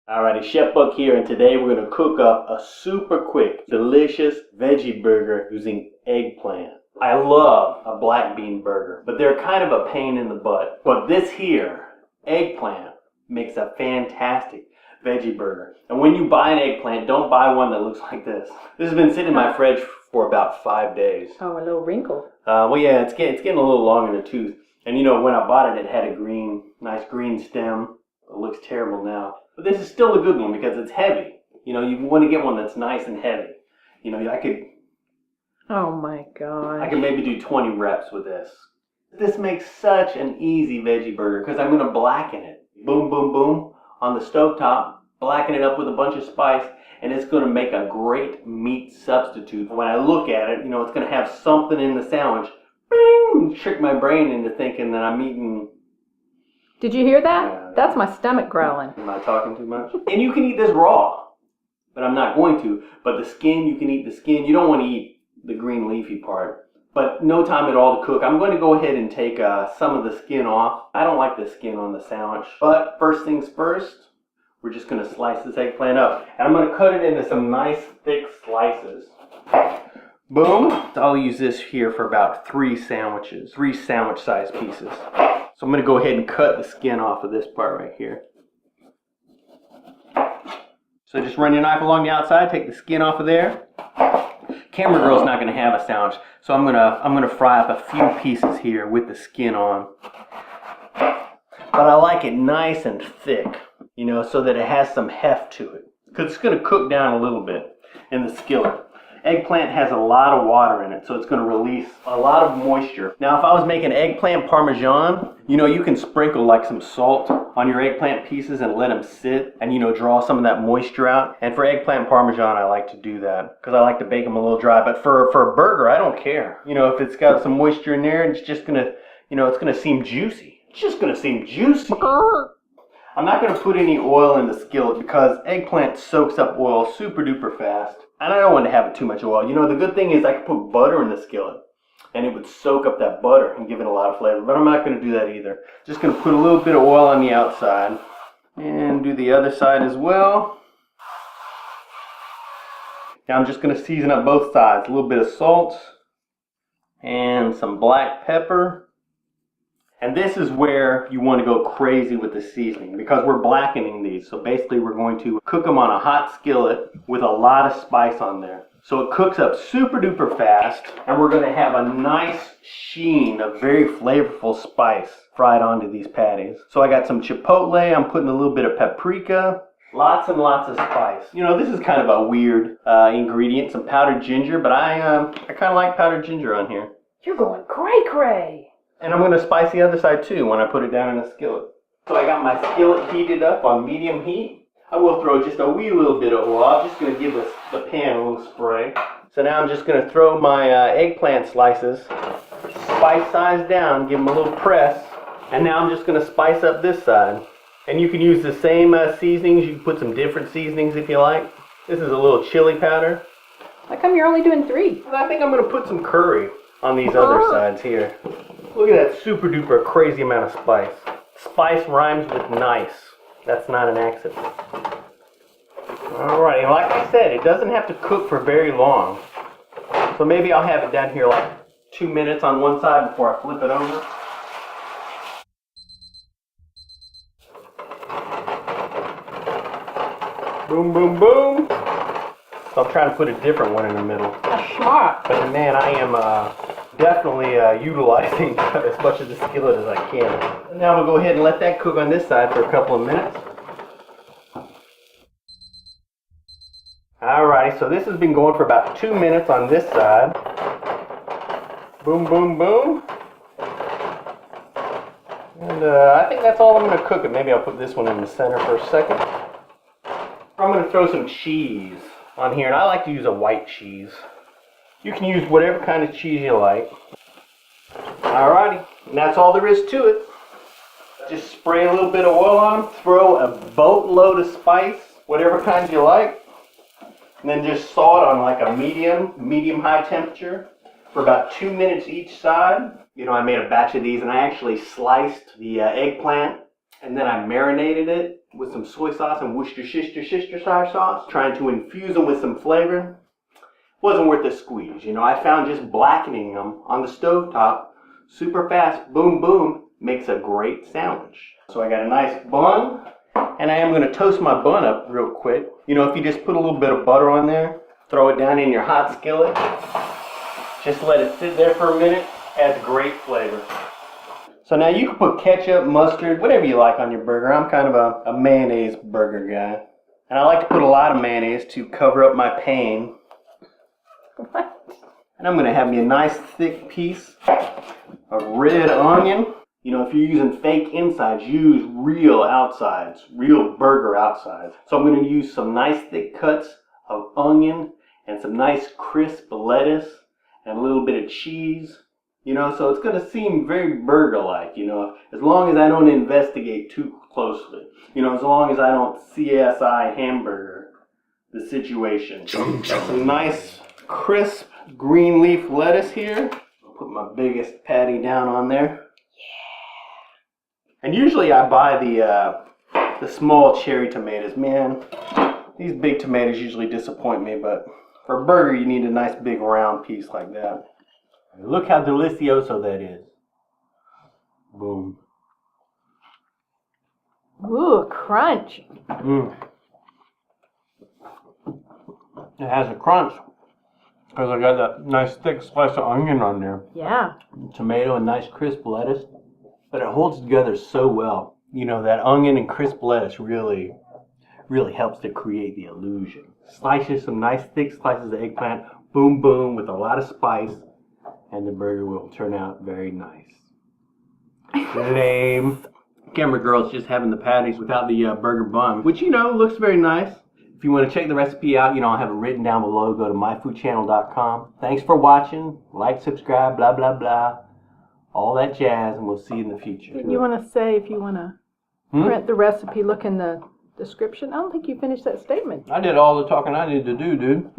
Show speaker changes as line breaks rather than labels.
Alrighty, Chef Buck here, and today we're going to cook up a super quick, delicious veggie burger using eggplant. I love a black bean burger, but they're kind of a pain in the butt. But this here, eggplant, makes a fantastic veggie burger. And when you buy an eggplant, don't buy one that looks like this. This has been sitting in my fridge for about 5 days.
Oh, a little wrinkle.
Well, yeah, it's getting a little long in the tooth. And you know, when I bought it, it had a nice green stem. It looks terrible now. But this is still a good one because it's heavy. You know, you want to get one that's nice and heavy. You know, I could maybe do 20 reps with this. This makes such an easy veggie burger because I'm going to blacken it. Boom, boom, boom on the stovetop. Blacken it up with a bunch of spice. And it's going to make a great meat substitute. When I look at it, you know, it's going to have something in the sandwich. Bing! Trick my brain into thinking that I'm eating...
Did you hear that? That's my stomach growling.
Am I talking too much? And you can eat this raw, but I'm not going to. But the skin, you can eat the skin. You don't want to eat the green leafy part. But no time at all to cook. I'm going to go ahead and take some of the skin off. I don't like the skin on the sandwich. But first things first, we're just going to slice this eggplant up. And I'm going to cut it into some nice thick slices. Boom. I'll use this here for about 3 sandwiches. 3 sandwich-sized pieces. So I'm going to go ahead and cut the skin off of this part right here. So just run your knife along the outside, take the skin off of there. Camera girl's not going to have a sandwich, so I'm going to fry up a few pieces here with the skin on. But I like it nice and thick, you know, so that it has some heft to it. Because it's going to cook down a little bit in the skillet. Eggplant has a lot of water in it, so it's going to release a lot of moisture. Now, if I was making eggplant parmesan, you know, you can sprinkle like some salt on your eggplant pieces and let them sit and, you know, draw some of that moisture out. And for eggplant parmesan, I like to do that because I like to bake them a little dry. But for a burger, I don't care. You know, if it's got some moisture in there, it's just going to, you know, it's going to seem juicy. It's just going to seem juicy. I'm not going to put any oil in the skillet because eggplant soaks up oil super duper fast. And I don't want to have too much oil. You know, the good thing is I could put butter in the skillet and it would soak up that butter and give it a lot of flavor. But I'm not going to do that either. Just going to put a little bit of oil on the outside and do the other side as well. Now I'm just going to season up both sides. A little bit of salt and some black pepper. And this is where you want to go crazy with the seasoning because we're blackening these. So basically we're going to cook them on a hot skillet with a lot of spice on there. So it cooks up super duper fast and we're going to have a nice sheen of very flavorful spice fried onto these patties. So I got some chipotle, I'm putting a little bit of paprika, lots and lots of spice. You know, this is kind of a weird ingredient, some powdered ginger, but I kind of like powdered ginger on here.
You're going cray-cray.
And I'm going to spice the other side too when I put it down in the skillet. So I got my skillet heated up on medium heat. I will throw just a wee little bit of oil. I'm just going to give the pan a little spray. So now I'm just going to throw my eggplant slices, spice size down, give them a little press. And now I'm just going to spice up this side. And you can use the same seasonings. You can put some different seasonings if you like. This is a little chili powder.
How come you're only doing 3?
I think I'm going to put some curry on these other sides here. Look at that super duper crazy amount of spice. Spice rhymes with nice. That's not an accident. Alright, like I said, it doesn't have to cook for very long. So maybe I'll have it down here like 2 minutes on one side before I flip it over. Boom, boom, boom. So I'm trying to put a different one in the middle.
That's smart.
But man, I am definitely utilizing as much of the skillet as I can. And now we'll go ahead and let that cook on this side for a couple of minutes. Alrighty, so this has been going for about 2 minutes on this side. Boom, boom, boom. And I think that's all I'm going to cook it. Maybe I'll put this one in the center for a second. I'm going to throw some cheese on here, and I like to use a white cheese. You can use whatever kind of cheese you like. Alrighty, and that's all there is to it. Just spray a little bit of oil on them, throw a boatload of spice, whatever kind you like, and then just saw it on like a medium-high temperature for about 2 minutes each side. You know, I made a batch of these and I actually sliced the eggplant and then I marinated it with some soy sauce and Worcestershire sauce, trying to infuse them with some flavor. Wasn't worth the squeeze. You know, I found just blackening them on the stovetop super fast, boom, boom, makes a great sandwich. So I got a nice bun, and I am going to toast my bun up real quick. You know, if you just put a little bit of butter on there, throw it down in your hot skillet, just let it sit there for a minute, adds great flavor. So now you can put ketchup, mustard, whatever you like on your burger. I'm kind of a mayonnaise burger guy. And I like to put a lot of mayonnaise to cover up my pain.
What?
And I'm going to have me a nice thick piece of red onion. You know, if you're using fake insides, use real outsides, real burger outsides. So I'm going to use some nice thick cuts of onion and some nice crisp lettuce and a little bit of cheese. You know, so it's going to seem very burger-like, you know, as long as I don't investigate too closely. You know, as long as I don't CSI hamburger the situation. Got some nice crisp green leaf lettuce here. I'll put my biggest patty down on there. Yeah. And usually I buy the small cherry tomatoes. Man, these big tomatoes usually disappoint me, but for a burger you need a nice big round piece like that. Look how delicioso that is. Boom.
Ooh, crunch.
It has a crunch because I got that nice thick slice of onion on there.
Yeah.
Tomato and nice crisp lettuce. But it holds together so well. You know, that onion and crisp lettuce really helps to create the illusion. Slices some nice thick slices of eggplant. Boom, boom, with a lot of spice. And the burger will turn out very nice. Lame. Camera girl's just having the patties without the burger bun, which, you know, looks very nice. If you want to check the recipe out, you know, I'll have it written down below. Go to myfoodchannel.com. Thanks for watching. Like, subscribe, blah, blah, blah. All that jazz, and we'll see you in the future.
You want to say, if you want to print the recipe, look in the description. I don't think you finished that statement.
I did all the talking I needed to do, dude.